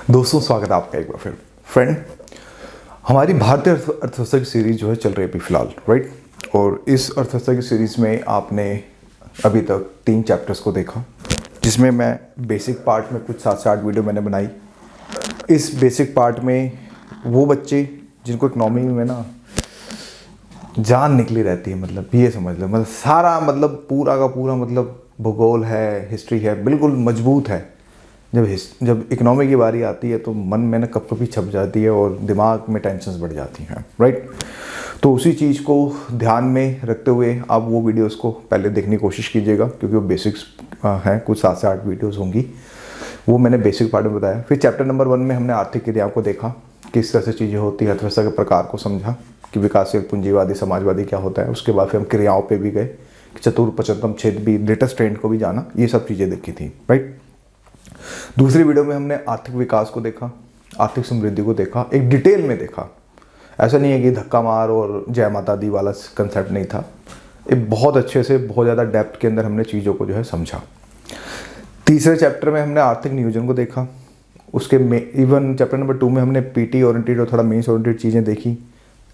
दोस्तों स्वागत है आपका एक बार फिर। फ्रेंड, हमारी भारतीय अर्थव्यवस्था की सीरीज जो है चल रही है अभी फिलहाल, राइट। और इस अर्थव्यवस्था की सीरीज में आपने अभी तक 3 चैप्टर्स को देखा, जिसमें मैं बेसिक पार्ट में कुछ 7 से 8 वीडियो मैंने बनाई। इस बेसिक पार्ट में वो बच्चे जिनको इकनॉमी में ना जान निकली रहती है, मतलब ये समझ लो, मतलब सारा मतलब पूरा का पूरा मतलब भूगोल है, हिस्ट्री है, बिल्कुल मजबूत है। जब इकोनॉमी की बारी आती है तो मन में ना कब कभी छप जाती है और दिमाग में टेंशन्स बढ़ जाती हैं, राइट। तो उसी चीज़ को ध्यान में रखते हुए आप वो वीडियोस को पहले देखने की कोशिश कीजिएगा, क्योंकि वो बेसिक्स हैं, कुछ 7 से 8 वीडियोस होंगी। वो मैंने बेसिक पार्ट में बताया। फिर चैप्टर नंबर 1 में हमने आर्थिक क्रियाओं को देखा, किस तरह से चीज़ें होती है, अर्थव्यवस्था के प्रकार को समझा कि विकासशील, पूंजीवादी, समाजवादी क्या होता है। उसके बाद फिर हम क्रियाओं पर भी गए, चतुर पचतम छेद भी, लेटेस्ट ट्रेंड को भी जाना, ये सब चीज़ें देखी थी, राइट। दूसरी वीडियो में हमने आर्थिक विकास को देखा, आर्थिक समृद्धि को देखा, एक डिटेल में देखा। ऐसा नहीं है कि धक्का मार और जय माता दी वाला कंसेप्ट नहीं था। एक बहुत अच्छे से, बहुत ज़्यादा डेप्थ के अंदर हमने चीज़ों को जो है समझा। तीसरे चैप्टर में हमने आर्थिक नियोजन को देखा। उसके में इवन चैप्टर नंबर 2 में हमने पीटी ओरिएंटेड और थोड़ा मेंस ओरिएंटेड चीज़ें देखी,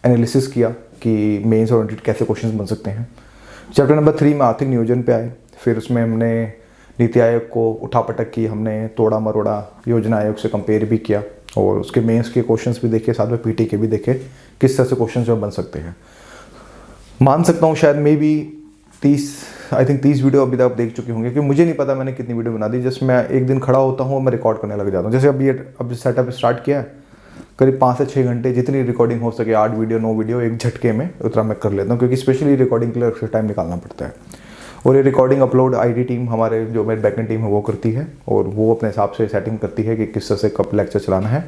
एनालिसिस किया कि मेंस ओरिएंटेड कैसे क्वेश्चन बन सकते हैं। चैप्टर नंबर 3 में आर्थिक नियोजन पे आए। फिर उसमें हमने नीति आयोग को उठापटक की, हमने तोड़ा मरोड़ा, योजना आयोग से कंपेयर भी किया और उसके मेंस के क्वेश्चंस भी देखे, साथ में पीटी के भी देखे, किस तरह से क्वेश्चन जो बन सकते हैं। मान सकता हूँ शायद मे भी 30 वीडियो अभी तक आप देख चुके होंगे, क्योंकि मुझे नहीं पता मैंने कितनी वीडियो बना दी। जस्ट मैं एक दिन खड़ा होता हूँ और मैं रिकॉर्ड करने लग जाता हूँ। जैसे अभी सेटअप स्टार्ट किया है, करीब 5 से 6 घंटे जितनी रिकॉर्डिंग हो सके, 8 वीडियो 9 वीडियो एक झटके में उतना मैं कर लेता हूँ, क्योंकि स्पेशली रिकॉर्डिंग के लिए अक्सर टाइम निकालना पड़ता है। और ये रिकॉर्डिंग अपलोड आईटी टीम, हमारे जो मेरी बैकएंड टीम है वो करती है, और वो अपने हिसाब से सेटिंग करती है कि किस तरह से कब लेक्चर चलाना है।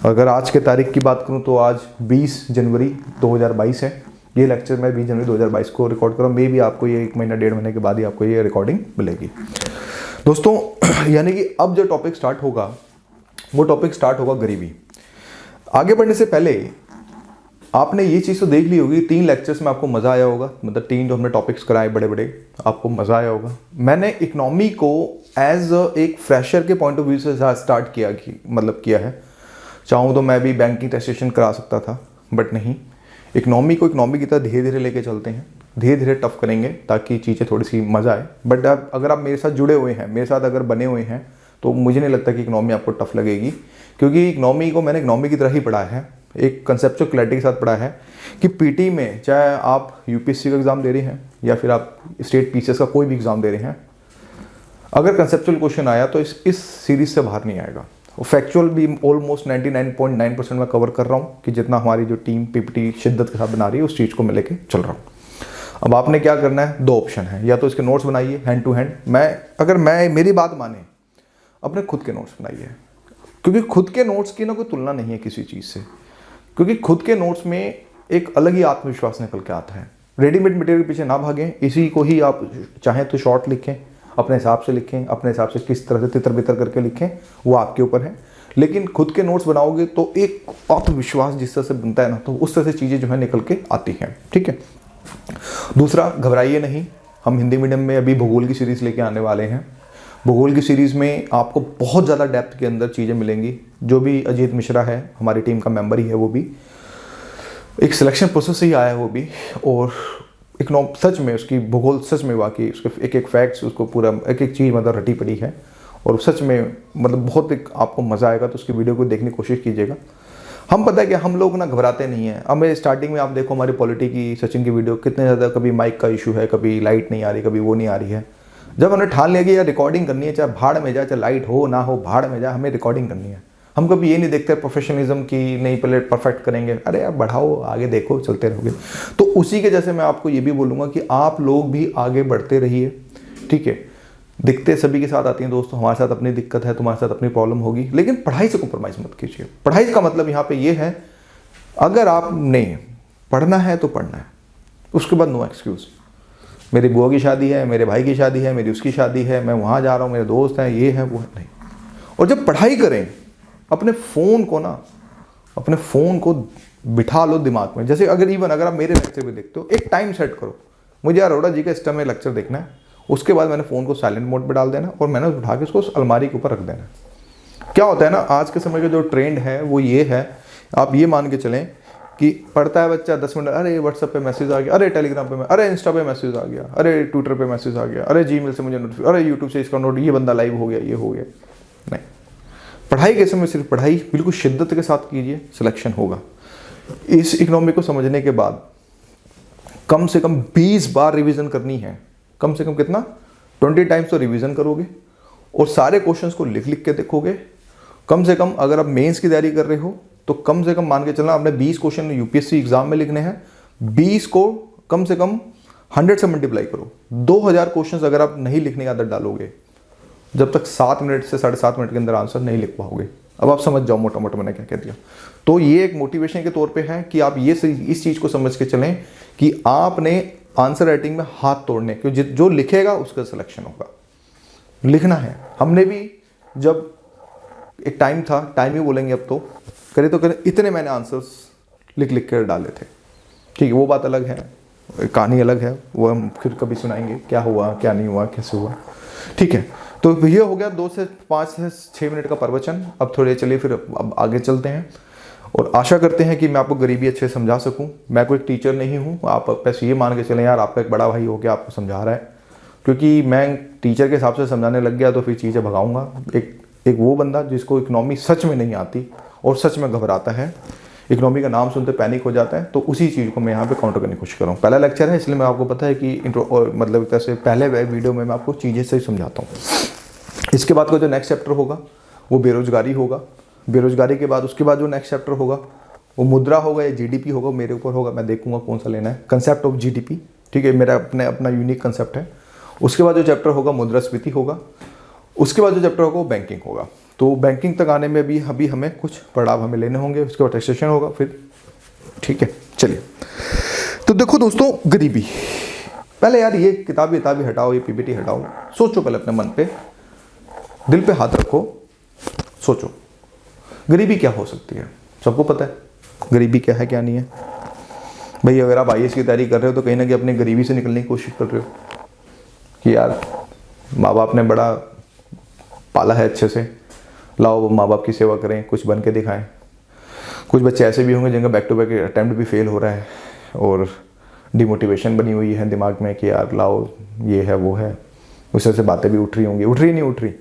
अगर आज के तारीख की बात करूं तो आज 20 जनवरी 2022 है। ये लेक्चर मैं 20 जनवरी 2022 को रिकॉर्ड कर रहा हूँ। मे भी आपको ये 1 महीना 1.5 महीने के बाद ही आपको ये रिकॉर्डिंग मिलेगी। दोस्तों, यानी कि अब जो टॉपिक स्टार्ट होगा वो टॉपिक स्टार्ट होगा गरीबी। आगे बढ़ने से पहले आपने ये चीज़ तो देख ली होगी, 3 लेक्चर्स में आपको मज़ा आया होगा, मतलब 3 जो हमने टॉपिक्स कराए बड़े बड़े, आपको मज़ा आया होगा। मैंने इकोनॉमी को एज एक फ्रेशर के पॉइंट ऑफ व्यू से स्टार्ट किया है। चाहूँ तो मैं भी बैंकिंग टैक्सेशन करा सकता था, बट नहीं। इकोनॉमी को इकोनॉमी की तरह धीरे धीरे लेके चलते हैं, धीरे धीरे टफ करेंगे ताकि चीज़ें थोड़ी सी मज़ा आए। बट अगर आप मेरे साथ जुड़े हुए हैं, मेरे साथ अगर बने हुए हैं, तो मुझे नहीं लगता कि इकोनॉमी आपको टफ लगेगी, क्योंकि इकोनॉमी को मैंने इकोनॉमी की तरह ही पढ़ा है, एक कंसेप्चुअल क्लैरिटी के साथ पढ़ा है कि पीटी में चाहे आप यूपीएससी का एग्ज़ाम दे रहे हैं या फिर आप स्टेट पीसीएस का कोई भी एग्ज़ाम दे रहे हैं, अगर कंसेप्चुअल क्वेश्चन आया तो इस सीरीज से बाहर नहीं आएगा। फैक्चुअल भी ऑलमोस्ट 99.9% मैं कवर कर रहा हूँ, कि जितना हमारी जो टीम पीपीटी शिद्दत के साथ बना रही है उस चीज़ को मैं लेके चल रहा हूँ। अब आपने क्या करना है, 2 ऑप्शन है, या तो इसके नोट्स बनाइए हैंड टू हैंड। अगर मेरी बात माने, अपने खुद के नोट्स बनाइए, क्योंकि खुद के नोट्स की ना कोई तुलना नहीं है किसी चीज़ से, क्योंकि खुद के नोट्स में एक अलग ही आत्मविश्वास निकल के आता है। रेडीमेड मटेरियल के पीछे ना भागें, इसी को ही आप चाहें तो शॉर्ट लिखें, अपने हिसाब से लिखें, अपने हिसाब से किस तरह से तितर बितर करके लिखें, वो आपके ऊपर है। लेकिन खुद के नोट्स बनाओगे तो एक आत्मविश्वास जिस तरह से बनता है ना, तो उस तरह से चीज़ें जो है निकल के आती हैं, ठीक है। दूसरा, घबराइए नहीं, हम हिंदी मीडियम में अभी भूगोल की सीरीज़ लेके आने वाले हैं। भूगोल की सीरीज़ में आपको बहुत ज़्यादा डेप्थ के अंदर चीज़ें मिलेंगी। जो भी अजीत मिश्रा है, हमारी टीम का मेंबर ही है, वो भी एक सिलेक्शन प्रोसेस से ही आया है वो भी। और सच में उसकी भूगोल सच में वाकई उसके एक फैक्ट्स, उसको पूरा एक चीज़ मतलब रटी पड़ी है, और सच में मतलब बहुत एक आपको मज़ा आएगा। तो उसकी वीडियो को देखने की कोशिश कीजिएगा। हम पता है कि हम लोग ना घबराते नहीं हैं। अब मेरे स्टार्टिंग में आप देखो हमारी पॉलिटी की, सचिन की वीडियो कितने ज़्यादा, कभी माइक का इशू है, कभी लाइट नहीं आ रही, कभी वो नहीं आ रही है। जब हमने ठान लिया कि यार रिकॉर्डिंग करनी है, चाहे भाड़ में जाए, चाहे लाइट हो ना हो, भाड़ में जाए, हमें रिकॉर्डिंग करनी है। हम कभी ये नहीं देखते प्रोफेशनलिज्म की, नहीं पहले परफेक्ट करेंगे, अरे यार बढ़ाओ, आगे देखो, चलते रहोगे। तो उसी के जैसे मैं आपको ये भी बोलूँगा कि आप लोग भी आगे बढ़ते रहिए, ठीक है। दिक्कतें सभी के साथ आती हैं दोस्तों, हमारे साथ अपनी दिक्कत है, तुम्हारे साथ अपनी प्रॉब्लम होगी, लेकिन पढ़ाई से कॉम्प्रोमाइज़ मत कीजिए। पढ़ाई का मतलब यहाँ पे ये है, अगर आपने पढ़ना है तो पढ़ना है, उसके बाद नो एक्सक्यूज़। मेरी बुआ की शादी है, मेरे भाई की शादी है, मेरी उसकी शादी है, मैं वहाँ जा रहा हूँ, मेरे दोस्त हैं, ये है वो है, नहीं। और जब पढ़ाई करें, अपने फ़ोन को बिठा लो दिमाग में। जैसे अगर आप मेरे लेक्चर भी देखते हो, एक टाइम सेट करो, मुझे अरोड़ा जी का स्टम में लेक्चर देखना है, उसके बाद मैंने फ़ोन को साइलेंट मोड पर डाल देना और मैंने उठा के उसको अलमारी के ऊपर रख देना। क्या होता है ना, आज के समय का जो ट्रेंड है वो ये है, आप ये मान के चलें कि पढ़ता है बच्चा 10 मिनट, अरे व्हाट्सएप पे मैसेज आ गया, अरे टेलीग्राम पे, अरे इंस्टा पे मैसेज आ गया, अरे ट्विटर पे मैसेज आ गया, अरे जीमेल से मुझे नोटिफिकेशन, अरे यूट्यूब से इसका नोट, ये बंदा लाइव हो गया, ये हो गया। नहीं, पढ़ाई के समय सिर्फ पढ़ाई बिल्कुल शिद्दत के साथ कीजिए, सिलेक्शन होगा। इस इकोनॉमी को समझने के बाद कम से कम 20 बार रिवीजन करनी है। कम से कम कितना, 20 टाइम्स तो रिवीजन करोगे और सारे क्वेश्चंस को लिख लिख के देखोगे। कम से कम अगर आप मेंस की तैयारी कर रहे हो तो कम से कम मान के चलना आपने 20 क्वेश्चन यूपीएससी एग्जाम में लिखने हैं, 20 को कम से कम 100 से मल्टीप्लाई करो। 2000 क्वेश्चंस अगर आप नहीं लिखने की आदत डालोगे, जब तक 7 मिनट से 7.5 मिनट के अंदर आंसर नहीं लिख पाओगे। अब आप समझ जाओ मोटा मोटा मैंने क्या कह दिया। तो ये एक मोटिवेशन के तौर पे है कि आप ये इस चीज़ को समझ के चलें कि आपने आंसर राइटिंग में हाथ तोड़ने, क्योंकि जो लिखेगा उसका सिलेक्शन होगा। लिखना है। हमने भी जब एक टाइम था, टाइम ही बोलेंगे अब तो, करे तो करे, इतने मैंने आंसर्स लिख लिख कर डाले थे। ठीक है, वो बात अलग है, कहानी अलग है, वो हम फिर कभी सुनाएंगे क्या हुआ क्या नहीं हुआ कैसे हुआ। ठीक है, तो ये हो गया 2 से 5 से 6 मिनट का प्रवचन। अब थोड़े चलिए फिर अब आगे चलते हैं और आशा करते हैं कि मैं आपको गरीबी अच्छे से समझा सकूं। मैं कोई टीचर नहीं हूं, आप बस ये मान के चलें यार आपका एक बड़ा भाई हो के आपको समझा रहा है, क्योंकि मैं टीचर के हिसाब से समझाने लग गया तो फिर चीज़ें भगाऊंगा। एक वो बंदा जिसको इकोनॉमी सच में नहीं आती और सच में घबराता है, इकोनॉमी का नाम सुनते पैनिक हो जाता है, तो उसी चीज़ को मैं यहाँ पे काउंटर करने की कोशिश कर रहा हूँ। पहला लेक्चर है इसलिए मैं आपको पता है कि इंट्रो और मतलब एक तरह से पहले वीडियो में मैं आपको चीज़ें से समझाता हूँ। इसके बाद का जो नेक्स्ट चैप्टर होगा वो बेरोजगारी होगा। बेरोजगारी के बाद उसके बाद जो नेक्स्ट चैप्टर होगा वो मुद्रा होगा या जीडीपी होगा, मेरे ऊपर होगा, मैं देखूंगा कौन सा लेना है। कंसेप्ट ऑफ जीडीपी, ठीक है, मेरा अपना यूनिक कंसेप्ट है। उसके बाद जो चैप्टर होगा मुद्रास्फीति होगा। उसके बाद जो चैप्टर होगा वो बैंकिंग होगा। तो बैंकिंग तक आने में भी अभी हमें कुछ पड़ाव हमें लेने होंगे, उसके बाद टैक्सेशन होगा फिर। ठीक है, चलिए। तो देखो दोस्तों, गरीबी, पहले यार ये किताबी हटाओ, ये पीपीटी हटाओ, सोचो पहले अपने मन पे, दिल पे हाथ रखो, सोचो गरीबी क्या हो सकती है। सबको पता है गरीबी क्या है क्या नहीं है। भाई अगर आप आईएएस की तैयारी कर रहे हो तो कहीं ना कहीं अपनी गरीबी से निकलने की कोशिश कर रहे हो कि यार माँ बाप ने बड़ा पाला है अच्छे से, लाओ माँ बाप की सेवा करें, कुछ बन के दिखाएं। कुछ बच्चे ऐसे भी होंगे जिनका बैक टू बैक अटैम्प्ट भी फेल हो रहा है और डिमोटिवेशन बनी हुई है दिमाग में कि यार लाओ ये है वो है। उस तरह से बातें भी उठ रही नहीं उठ रही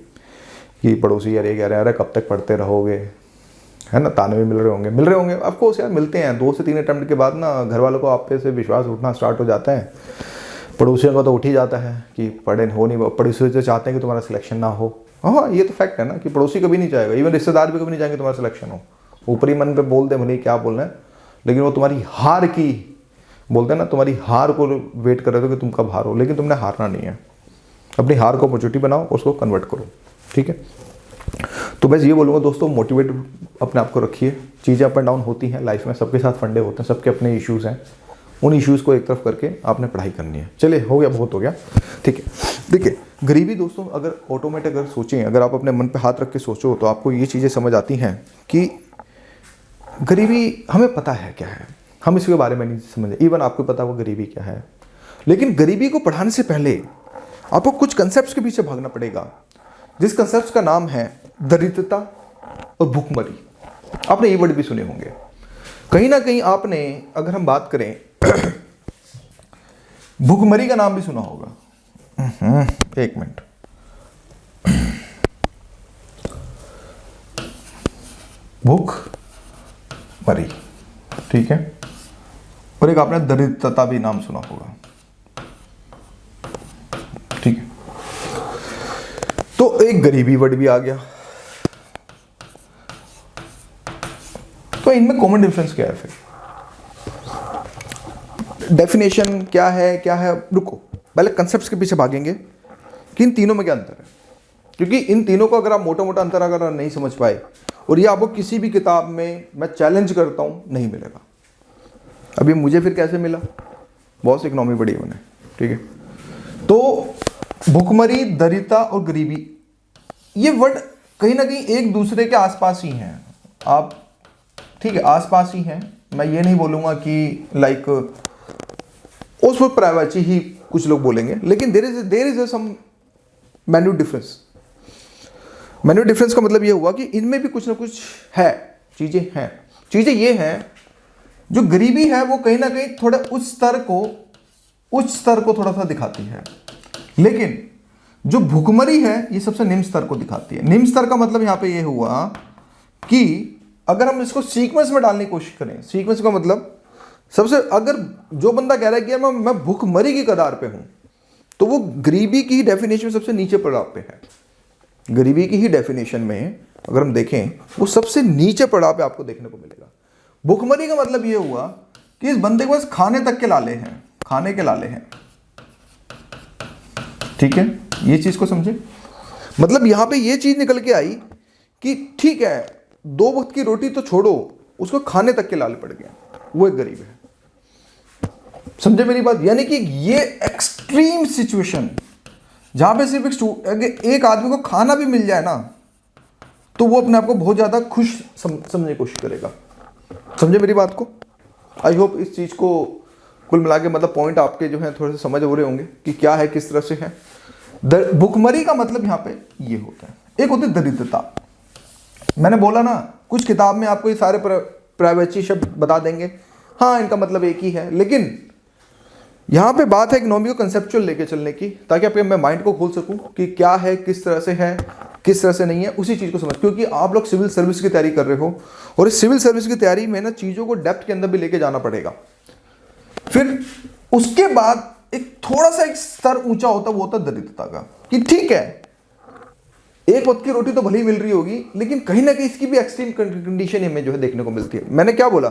कि पड़ोसी यार ये कह रहे हैं अरे कब तक पढ़ते रहोगे, है ना, ताने भी मिल रहे होंगे ऑफकोर्स यार, मिलते हैं। 2 से 3 अटैम्प्ट के बाद ना घर वालों को आप पे से विश्वास उठना स्टार्ट हो जाता है। पड़ोसियों का तो उठ ही जाता है कि पढ़े हो नहीं, पड़ोसी तो चाहते हैं कि तुम्हारा सिलेक्शन ना हो। हाँ, ये तो फैक्ट है ना कि पड़ोसी कभी नहीं चाहेगा, इवन रिश्तेदार भी कभी नहीं चाहेंगे तुम्हारा सिलेक्शन हो। ऊपरी मन पे बोलते भले क्या बोलना है, लेकिन वो तुम्हारी हार की बोलते हैं ना, तुम्हारी हार को वेट कर रहे हो कि तुम कब हारो, लेकिन तुमने हारना नहीं है। अपनी हार को अपॉर्चुनिटी बनाओ, उसको कन्वर्ट करो। ठीक है, तो बस ये बोलूँगा दोस्तों, मोटिवेट अपने आप को रखिए। चीज़ें अप एंड डाउन होती हैं लाइफ में, सबके साथ फंडे होते हैं, सबके अपने इश्यूज़ हैं। उन इश्यूज़ को एक तरफ करके आपने पढ़ाई करनी है। चलिए, हो गया, बहुत हो गया। ठीक है, देखिए गरीबी दोस्तों, अगर ऑटोमेटिक अगर सोचें, अगर आप अपने मन पे हाथ रख के सोचो तो आपको ये चीज़ें समझ आती हैं कि गरीबी हमें पता है क्या है, हम इसके बारे में नहीं समझे। इवन आपको पता होगा गरीबी क्या है, लेकिन गरीबी को पढ़ाने से पहले आपको कुछ कंसेप्ट के पीछे भागना पड़ेगा, जिस कंसेप्ट का नाम है दरिद्रता और भूखमरी। आपने ये वर्ड भी सुने होंगे कहीं ना कहीं। आपने अगर हम बात करें भूखमरी का नाम भी सुना होगा। एक मिनट, भूखमरी, ठीक है। और एक आपने दरिद्रता भी नाम सुना होगा, ठीक है। तो एक गरीबी वर्ड भी आ गया। तो इनमें कॉमन डिफरेंस क्या है फिर? डेफिनेशन क्या है? रुको, पहले कंसेप्ट्स के पीछे भागेंगे कि इन तीनों में क्या अंतर है, क्योंकि इन तीनों को अगर आप मोटा अंतर अगर नहीं समझ पाए, और ये आपको किसी भी किताब में मैं चैलेंज करता हूं नहीं मिलेगा। अभी मुझे फिर कैसे मिला? बहुत सी इकोनॉमी पढ़ी मैंने, ठीक है। तो भुखमरी, दरिद्रता और गरीबी, ये वर्ड कहीं ना कहीं एक दूसरे के आसपास ही हैं। आप ठीक है, आसपास ही हैं। मैं ये नहीं बोलूँगा कि लाइक उस वक्त प्राइवेसी ही कुछ लोग बोलेंगे, लेकिन there is some minute difference. Manual difference का मतलब ये हुआ कि इनमें भी कुछ ना कुछ है, चीजें हैं। चीजें ये हैं, जो गरीबी है वो कहीं ना कहीं थोड़ा उच्च स्तर को थोड़ा सा दिखाती है, लेकिन जो भुखमरी है ये सबसे निम्न स्तर को दिखाती है। निम्न स्तर का मतलब यहां पे ये हुआ कि अगर हम इसको सीक्वेंस में डालने की कोशिश करें, सीक्वेंस का मतलब सबसे, अगर जो बंदा कह रहा है कि यार मैं भुखमरी की कगार पे हूं, तो वो गरीबी की ही डेफिनेशन में सबसे नीचे पड़ाव पे है। गरीबी की ही डेफिनेशन में अगर हम देखें, वो सबसे नीचे पड़ाव पे आपको देखने को मिलेगा। भुखमरी का मतलब ये हुआ कि इस बंदे के पास खाने तक के लाले हैं, खाने के लाले हैं। ठीक है, ये चीज को समझे। मतलब यहां पे ये चीज निकल के आई कि ठीक है, 2 वक्त की रोटी तो छोड़ो, उसको खाने तक के लाले पड़ गए, वो एक गरीब है। समझे मेरी बात? यानी कि ये एक्सट्रीम सिचुएशन जहां पे सिर्फ एक आदमी को खाना भी मिल जाए ना, तो वो अपने आप को बहुत ज्यादा खुश समझने की कोशिश करेगा। समझे मेरी बात को? आई होप इस चीज को कुल मिला के मतलब पॉइंट आपके जो है थोड़े से समझ हो रहे होंगे कि क्या है, किस तरह से है। भुखमरी का मतलब यहां पे ये होता है। एक होती है दरिद्रता। मैंने बोला ना, कुछ किताब में आपको ये सारे प्राइवेसी शब्द बता देंगे, हाँ इनका मतलब एक ही है, लेकिन यहां पे बात है इकोनॉमी को कंसेप्चुअल लेके चलने की, ताकि आपके मैं माइंड को खोल सकूं कि क्या है, किस तरह से है, किस तरह से नहीं है, उसी चीज को समझ। क्योंकि आप लोग सिविल सर्विस की तैयारी कर रहे हो, और इस सिविल सर्विस की तैयारी में ना चीजों को डेप्थ के अंदर भी लेके जाना पड़ेगा। फिर उसके बाद एक थोड़ा सा एक स्तर ऊंचा होता, वो होता दरिद्रता का, कि ठीक है एक वक्त की रोटी तो भले ही मिल रही होगी, लेकिन कहीं ना कहीं इसकी भी एक्सट्रीम कंडीशन हमें जो है देखने को मिलती है। मैंने क्या बोला,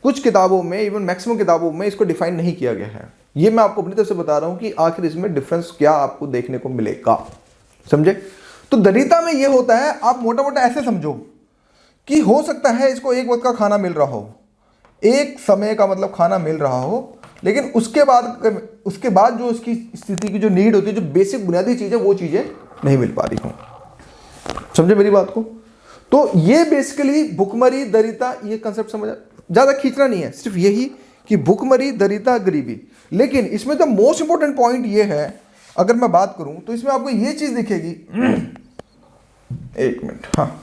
कुछ किताबों में, इवन मैक्सिमम किताबों में इसको डिफाइन नहीं किया गया है। ये मैं आपको अपनी तरफ से बता रहा हूं कि आखिर इसमें डिफरेंस क्या आपको देखने को मिलेगा। समझे? तो दरिद्रता में ये होता है, आप मोटा मोटा ऐसे समझो कि हो सकता है इसको एक वक्त का खाना मिल रहा हो, एक समय का मतलब खाना मिल रहा हो, लेकिन उसके बाद जो उसकी स्थिति की जो नीड होती है, जो बेसिक बुनियादी चीजें, वो चीजें नहीं मिल पा रही हो। समझे मेरी बात को? तो ये बेसिकली भुखमरी, दरिद्रता, ये कंसेप्ट समझ, ज्यादा खींचना नहीं है, सिर्फ यही कि भुखमरी, दरिद्रता, गरीबी। लेकिन इसमें द मोस्ट इंपॉर्टेंट पॉइंट ये है, अगर मैं बात करूं तो इसमें आपको ये चीज दिखेगी, एक मिनट, हाँ,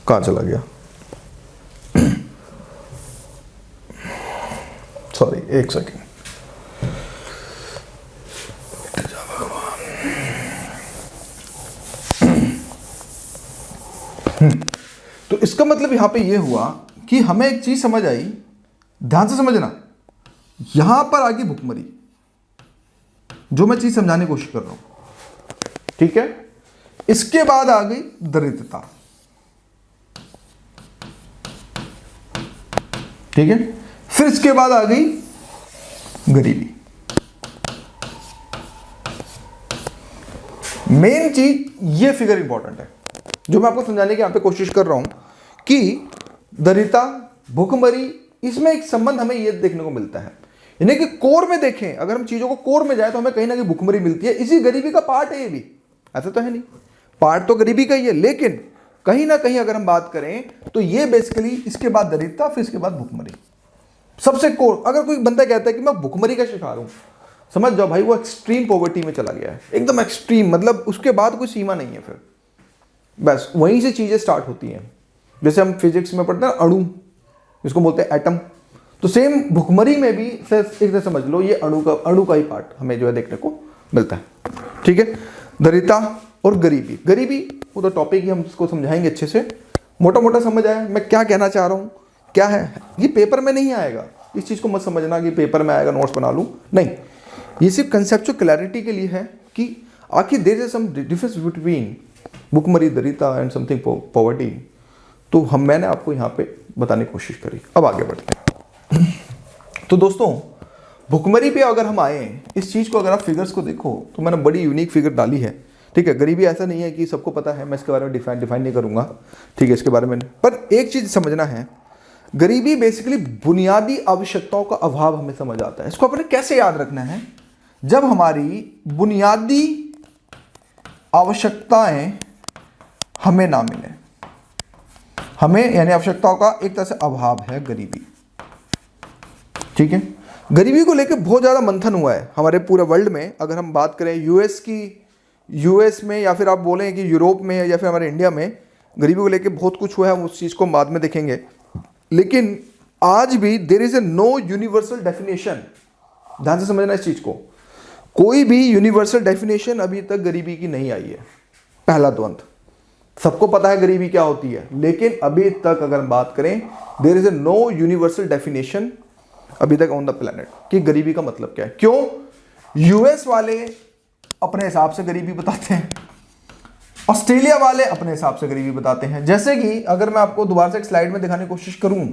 कहां चला गया, सॉरी, एक सेकेंड। तो इसका मतलब यहां पे ये हुआ कि हमें एक चीज समझ आई, ध्यान से समझना, यहां पर आ गई भुखमरी, जो मैं चीज समझाने की कोशिश कर रहा हूं, ठीक है। इसके बाद आ गई दरिद्रता, ठीक है। फिर इसके बाद आ गई गरीबी। मेन चीज ये फिगर इंपॉर्टेंट है, जो मैं आपको समझाने की यहां पे कोशिश कर रहा हूं कि दरिद्रता, भुखमरी, इसमें एक संबंध हमें ये देखने को मिलता है। यानी कि कोर में देखें, अगर हम चीजों को कोर में जाए तो हमें कहीं ना कहीं भुखमरी मिलती है। इसी गरीबी का पार्ट है ये भी, ऐसा तो है नहीं, पार्ट तो गरीबी का ही है, लेकिन कहीं ना कहीं अगर हम बात करें तो ये बेसिकली इसके बाद दरिद्रता, फिर इसके बाद भुखमरी, सबसे कोर। अगर कोई बंदा कहता है कि मैं भुखमरी का शिकार हूं, समझ जाओ भाई वो एक्सट्रीम पॉवर्टी में चला गया है, एकदम एक्सट्रीम, मतलब उसके बाद कोई सीमा नहीं है, फिर बस वहीं से चीजें स्टार्ट होती हैं। जैसे हम फिजिक्स में पढ़ते हैं अणु, जिसको बोलते हैं एटम, तो सेम भुखमरी में भी एक तरह समझ लो ये अणु का ही पार्ट हमें जो है देखने को मिलता है, ठीक है। दरिद्रता और गरीबी, गरीबी वो तो टॉपिक ही हम इसको समझाएंगे अच्छे से, मोटा मोटा समझ आया मैं क्या कहना चाह रहा हूं, क्या है। ये पेपर में नहीं आएगा, इस चीज को मत समझना कि पेपर में आएगा नोट्स बना लूं, नहीं, ये सिर्फ कंसेप्चुअल क्लैरिटी के लिए है कि आखिर there is some difference between भुखमरी, दरिद्रता एंड समथिंग पॉवर्टी। तो मैंने आपको यहाँ पे बताने की कोशिश करी। अब आगे बढ़ते हैं। तो दोस्तों, भुखमरी पे अगर हम आए, इस चीज को अगर आप फिगर्स को देखो तो मैंने बड़ी यूनिक फिगर डाली है, ठीक है। गरीबी ऐसा नहीं है कि सबको पता है, मैं इसके बारे में डिफाइन नहीं करूंगा, ठीक है, इसके बारे में। पर एक चीज समझना है, गरीबी बेसिकली बुनियादी आवश्यकताओं का अभाव हमें समझ आता है। इसको अपने कैसे याद रखना है, जब हमारी बुनियादी आवश्यकताएं हमें ना मिले, हमें यानी आवश्यकताओं का एक तरह से अभाव है गरीबी, ठीक है। गरीबी को लेकर बहुत ज़्यादा मंथन हुआ है हमारे पूरे वर्ल्ड में। अगर हम बात करें यूएस में, या फिर आप बोलें कि यूरोप में, या फिर हमारे इंडिया में, गरीबी को लेकर बहुत कुछ हुआ है, हम उस चीज़ को बाद में देखेंगे। लेकिन आज भी there is a no universal definition, ध्यान से समझना इस चीज़ को। कोई भी यूनिवर्सल डेफिनेशन अभी तक गरीबी की नहीं आई है, पहला तो अंत। सबको पता है गरीबी क्या होती है, लेकिन अभी तक अगर हम बात करें, there is a no universal definition अभी तक ऑन द प्लेनेट कि गरीबी का मतलब क्या है। क्यों? यूएस वाले अपने हिसाब से गरीबी बताते हैं, ऑस्ट्रेलिया वाले अपने हिसाब से गरीबी बताते हैं। जैसे कि अगर मैं आपको दोबारा से एक स्लाइड में दिखाने की कोशिश करूं,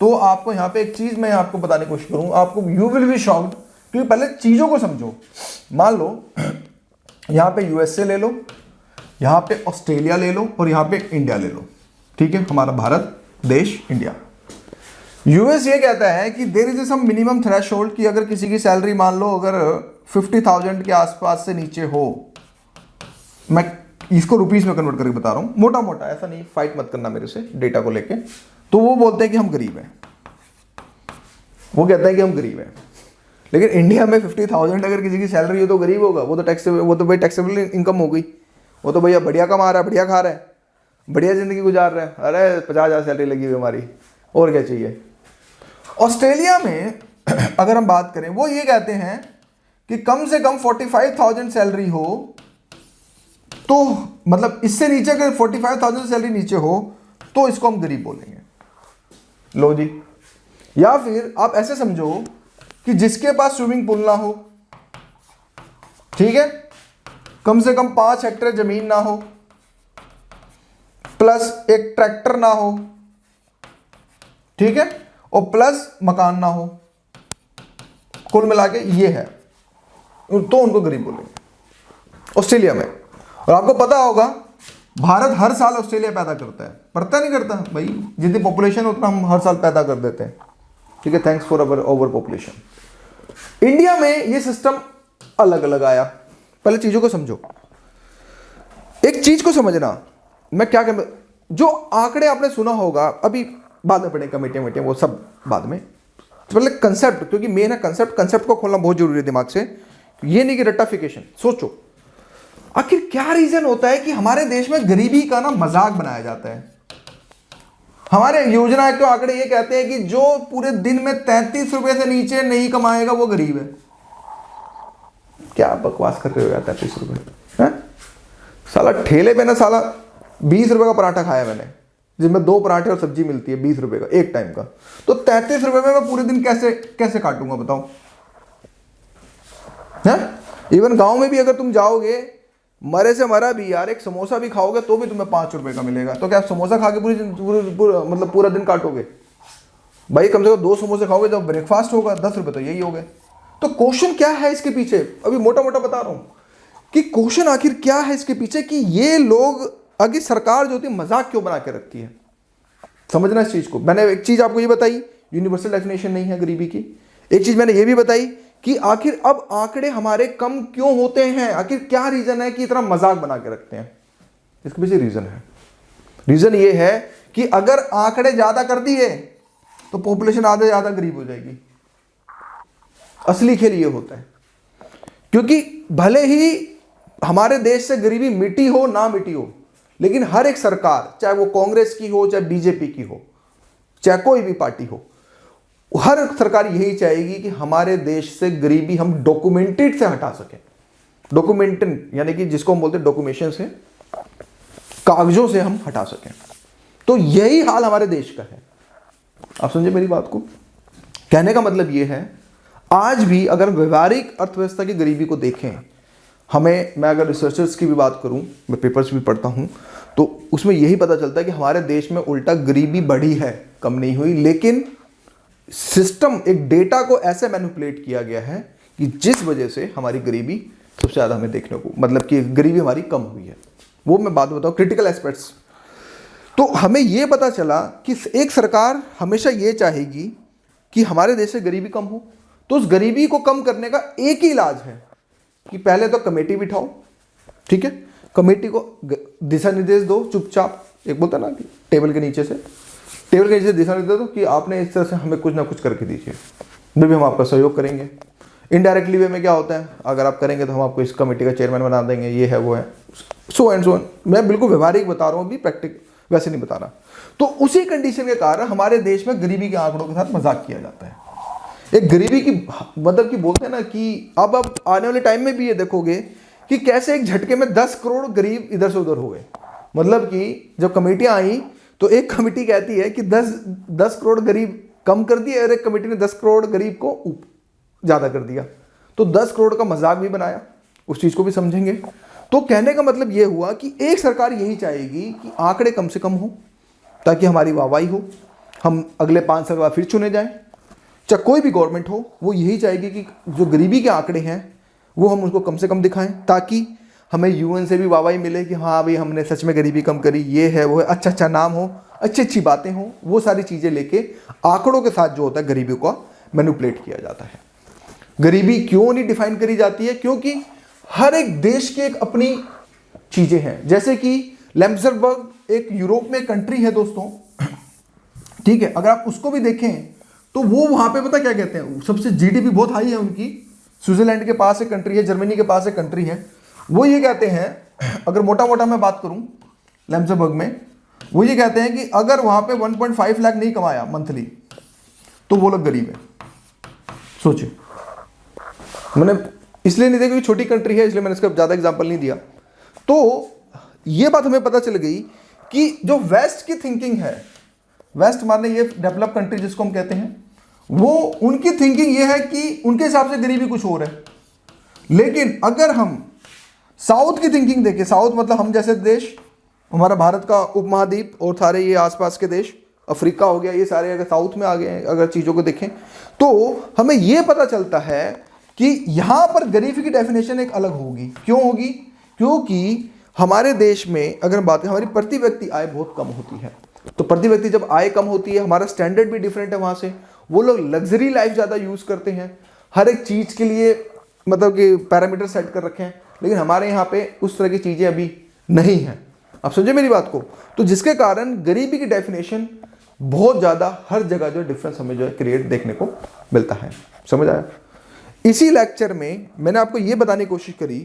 तो आपको यहां पे एक चीज मैं आपको बताने की कोशिश करूं, आपको यू विल बी शॉक्ड, क्योंकि पहले चीजों को समझो। मान लो यहां पे यूएसए ले लो, यहां पे ऑस्ट्रेलिया ले लो, और यहां पे इंडिया ले लो, ठीक है, हमारा भारत देश, इंडिया। यूएस ये कहता है कि there is some minimum threshold, कि अगर किसी की सैलरी मान लो अगर 50,000 के आसपास से नीचे हो, मैं इसको रुपीस में कन्वर्ट करके बता रहा हूं, मोटा मोटा, ऐसा नहीं, फाइट मत करना मेरे से डेटा को लेके, तो वो बोलते हैं कि हम गरीब हैं, वो कहते हैं कि हम गरीब हैं। लेकिन इंडिया में 50,000 अगर किसी की सैलरी हो तो गरीब होगा? वो तो भाई टैक्सेबल इनकम हो गई, वो तो भैया बढ़िया कमा रहा है, बढ़िया खा रहा है, बढ़िया जिंदगी गुजार रहा है, अरे 50,000 सैलरी लगी हुई हमारी, और क्या चाहिए। ऑस्ट्रेलिया में अगर हम बात करें, वो ये कहते हैं कि कम से कम 45,000 सैलरी हो, तो मतलब इससे नीचे अगर 45,000 सैलरी नीचे हो तो इसको हम गरीब बोलेंगे। लो जी। या फिर आप ऐसे समझो कि जिसके पास स्विमिंग पूल ना हो, ठीक है, कम से कम 5 हेक्टेयर जमीन ना हो, प्लस एक ट्रैक्टर ना हो, ठीक है, और प्लस मकान ना हो, कुल मिला के ये है, तो उनको गरीब बोलेंगे ऑस्ट्रेलिया में। और आपको पता होगा भारत हर साल ऑस्ट्रेलिया पैदा करता है, पता नहीं करता भाई, जितनी पॉपुलेशन उतना हम हर साल पैदा कर देते हैं, ठीक है, thanks for our over population. India में ये सिस्टम अलग अलग आया। पहले चीजों को समझो, एक चीज को समझना, मैं क्या कर, जो आंकड़े आपने सुना होगा, अभी बाद में पढ़े कमेटियां वो सब बाद में, पहले कंसेप्ट, क्योंकि मेन है कंसेप्ट को खोलना बहुत जरूरी है दिमाग से। ये नहीं कि रट्टाफिकेशन। सोचो आखिर क्या रीजन होता है कि हमारे देश में गरीबी का ना मजाक बनाया जाता है। हमारे योजना के आंकड़े ये कहते हैं कि जो पूरे दिन में 33 रुपए से नीचे नहीं कमाएगा वो गरीब है। क्या बकवास कर रहे हो यार, 33 रुपए है? साला ठेले पे ना साला 20 रुपए का पराठा खाया मैंने, जिसमें 2 पराठे और सब्जी मिलती है 20 रुपए का एक टाइम का। तो 33 रुपए में मैं पूरे दिन कैसे काटूंगा बताओ? इवन गांव में भी अगर तुम जाओगे, मरे से मरा भी यार, एक समोसा भी खाओगे तो भी तुम्हें 5 रुपए का मिलेगा। तो क्या समोसा खा के मतलब पूरा दिन काटोगे? भाई कम से कम 2 समोसे खाओगे, जब ब्रेकफास्ट होगा 10 रुपए तो यही हो गए। तो क्वेश्चन क्या है इसके पीछे, अभी मोटा मोटा बता रहा हूं कि क्वेश्चन आखिर क्या है इसके पीछे, कि ये लोग, आगे सरकार जो होती है मजाक क्यों बना के रखती है। समझना इस चीज को। मैंने एक चीज आपको ये बताई, यूनिवर्सल डेफिनेशन नहीं है गरीबी की। एक चीज मैंने ये भी बताई कि आखिर अब आंकड़े हमारे कम क्यों होते हैं, आखिर क्या रीजन है कि इतना मजाक बना के रखते हैं। इसके पीछे रीजन है। रीजन ये है कि अगर आंकड़े ज्यादा कर दिए तो पॉपुलेशन आधे ज्यादा गरीब हो जाएगी। असली खेल ये होता है, क्योंकि भले ही हमारे देश से गरीबी मिटी हो ना मिटी हो, लेकिन हर एक सरकार, चाहे वो कांग्रेस की हो, चाहे बीजेपी की हो, चाहे कोई भी पार्टी हो, हर सरकार यही चाहेगी कि हमारे देश से गरीबी हम डॉक्यूमेंटेड से हटा सकें। डॉक्यूमेंटेड यानी कि जिसको हम बोलते हैं डॉक्यूमेंटेशन से, कागजों से हम हटा सकें। तो यही हाल हमारे देश का है। आप समझे मेरी बात को? कहने का मतलब यह है, आज भी अगर व्यवहारिक अर्थव्यवस्था की गरीबी को देखें, मैं अगर रिसर्चर्स की भी बात करूं, मैं पेपर्स भी पढ़ता हूं, तो उसमें यही पता चलता है कि हमारे देश में उल्टा गरीबी बढ़ी है, कम नहीं हुई। लेकिन सिस्टम, एक डेटा को ऐसे मैनिपुलेट किया गया है कि जिस वजह से हमारी गरीबी सबसे ज़्यादा हमें देखने को, मतलब कि गरीबी हमारी कम हुई है। वो मैं बात बताऊँ, क्रिटिकल एस्पेक्ट्स। तो हमें ये पता चला कि एक सरकार हमेशा ये चाहेगी कि हमारे देश से गरीबी कम हो, तो उस गरीबी को कम करने का एक ही इलाज है कि पहले तो कमेटी बिठाओ, ठीक है, कमेटी को दिशा निर्देश दो चुपचाप, एक बोलता ना कि टेबल के नीचे दिशा निर्देश दो कि आपने इस तरह से हमें कुछ ना कुछ करके दीजिए। भी हम आपका सहयोग करेंगे। इनडायरेक्टली वे में क्या होता है, अगर आप करेंगे तो हम आपको इस कमेटी का चेयरमैन बना देंगे, ये है वो है, सो एंड सो ऑन। मैं बिल्कुल व्यवहारिक बता रहा हूँ, अभी प्रैक्टिक वैसे नहीं बता रहा। तो उसी कंडीशन के कारण हमारे देश में गरीबी के आंकड़ों के साथ मजाक किया जाता है। एक गरीबी की मतलब कि बोलते हैं ना कि अब आने वाले टाइम में भी ये देखोगे कि कैसे एक झटके में 10 करोड़ गरीब इधर से उधर हो गए। मतलब कि जब कमेटियां आई तो एक कमेटी कहती है कि 10 करोड़ गरीब कम कर दिए और एक कमेटी ने 10 करोड़ गरीब को ज़्यादा कर दिया। तो 10 करोड़ का मजाक भी बनाया, उस चीज़ को भी समझेंगे। तो कहने का मतलब ये हुआ कि एक सरकार यही चाहेगी कि आंकड़े कम से कम हो ताकि हमारी वाहवाही हो, हम अगले 5 साल बाद फिर चुने जाएं। चाहे कोई भी गवर्नमेंट हो, वो यही चाहेगी कि जो गरीबी के आंकड़े हैं वो हम उनको कम से कम दिखाएं ताकि हमें यूएन से भी वाहवाही मिले कि हाँ भाई हमने सच में गरीबी कम करी, ये है वो है, अच्छा अच्छा नाम हो, अच्छी अच्छी बातें हों। वो सारी चीज़ें लेके आंकड़ों के साथ जो होता है गरीबी को मैनिपुलेट किया जाता है। गरीबी क्यों नहीं डिफाइन करी जाती है? क्योंकि हर एक देश की एक अपनी चीज़ें हैं। जैसे कि लैम्सबर्ग एक यूरोप में कंट्री है दोस्तों, ठीक है, अगर आप उसको भी देखें तो वो वहाँ पे पता क्या कहते हैं, सबसे जीडीपी बहुत हाई है उनकी। स्विट्जरलैंड के पास एक कंट्री है, जर्मनी के पास एक कंट्री है, वो ये कहते हैं, अगर मोटा मोटा मैं बात करूं लैम्सबर्ग में, वो ये कहते हैं कि अगर वहां पे 1.5 लाख नहीं कमाया मंथली तो वो लोग गरीब है। सोचिए, मैंने इसलिए नहीं देखा कि छोटी कंट्री है, इसलिए मैंने इसका ज़्यादा एग्जाम्पल नहीं दिया। तो ये बात हमें पता चल गई कि जो वेस्ट की थिंकिंग है, वेस्ट माने ये डेवलप कंट्री जिसको हम कहते हैं, वो उनकी थिंकिंग ये है कि उनके हिसाब से गरीबी कुछ और है। लेकिन अगर हम साउथ की थिंकिंग देखें, साउथ मतलब हम जैसे देश, हमारा भारत का उपमहाद्वीप और सारे ये आसपास के देश, अफ्रीका हो गया, ये सारे अगर साउथ में आ गए, अगर चीज़ों को देखें तो हमें ये पता चलता है कि यहाँ पर गरीबी की डेफिनेशन एक अलग होगी। क्यों होगी? क्योंकि हमारे देश में अगर बात करें, हमारी प्रति व्यक्ति आय बहुत कम होती है। तो प्रति व्यक्ति जब आय कम होती है, हमारा स्टैंडर्ड भी डिफरेंट है वहाँ से। वो लोग लग्जरी लाइफ ज़्यादा यूज़ करते हैं, हर एक चीज़ के लिए मतलब कि पैरामीटर सेट कर रखे हैं। लेकिन हमारे यहाँ पे उस तरह की चीज़ें अभी नहीं हैं। आप समझे मेरी बात को? तो जिसके कारण गरीबी की डेफिनेशन बहुत ज़्यादा हर जगह जो डिफरेंस हमें जो है क्रिएट देखने को मिलता है। समझ आया? इसी लेक्चर में मैंने आपको ये बताने की कोशिश करी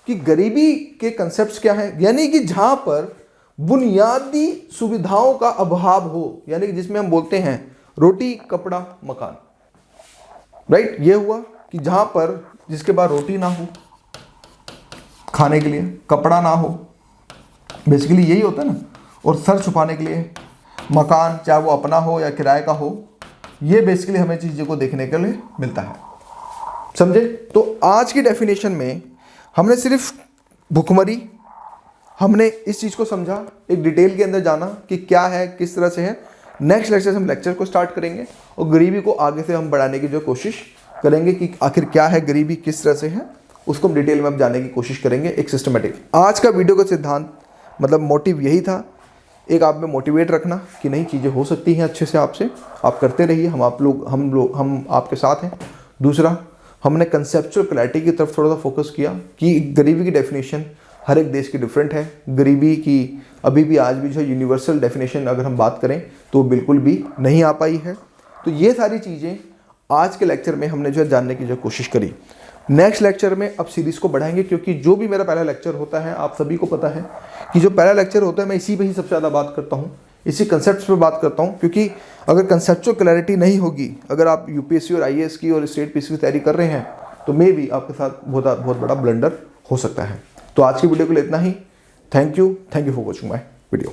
कि गरीबी के कंसेप्ट्स क्या हैं, यानी कि जहाँ पर बुनियादी सुविधाओं का अभाव हो, यानी कि जिसमें हम बोलते हैं रोटी कपड़ा मकान, राइट। ये हुआ कि जहाँ पर जिसके पास रोटी ना हो खाने के लिए, कपड़ा ना हो, बेसिकली यही होता है ना, और सर छुपाने के लिए मकान, चाहे वो अपना हो या किराए का हो, ये बेसिकली हमें चीज़ों को देखने के लिए मिलता है। समझे? तो आज की डेफिनेशन में हमने सिर्फ भुखमरी, हमने इस चीज़ को समझा, एक डिटेल के अंदर जाना कि क्या है, किस तरह से है। नेक्स्ट लेक्चर से हम लेक्चर को स्टार्ट करेंगे और गरीबी को आगे से हम बढ़ाने की जो कोशिश करेंगे कि आखिर क्या है गरीबी, किस तरह से है, उसको हम डिटेल में अब जानने की कोशिश करेंगे, एक सिस्टमेटिक। आज का वीडियो का सिद्धांत मतलब मोटिव यही था, एक आप में मोटिवेट रखना कि नहीं चीज़ें हो सकती हैं अच्छे से आपसे, आप करते रहिए, हम आपके साथ हैं। दूसरा, हमने कंसेप्चुअल क्लैरिटी की तरफ थोड़ा सा फोकस किया कि गरीबी की डेफिनेशन हर एक देश की डिफरेंट है। गरीबी की अभी भी आज भी जो यूनिवर्सल डेफिनेशन अगर हम बात करें तो बिल्कुल भी नहीं आ पाई है। तो ये सारी चीज़ें आज के लेक्चर में हमने जो है जानने की जो कोशिश करी। नेक्स्ट लेक्चर में अब सीरीज़ को बढ़ाएंगे, क्योंकि जो भी मेरा पहला लेक्चर होता है आप सभी को पता है कि जो पहला लेक्चर होता है मैं इसी पे ही सबसे ज़्यादा बात करता हूँ, इसी कंसेप्ट पे बात करता हूँ। क्योंकि अगर कंसेप्चुअल क्लैरिटी नहीं होगी, अगर आप यूपीएससी और आईएएस की और स्टेट पीसी की तैयारी कर रहे हैं तो मे भी आपके साथ बहुत बड़ा ब्लंडर हो सकता है। तो आज की वीडियो के लिए इतना ही। Thank you for watching my video.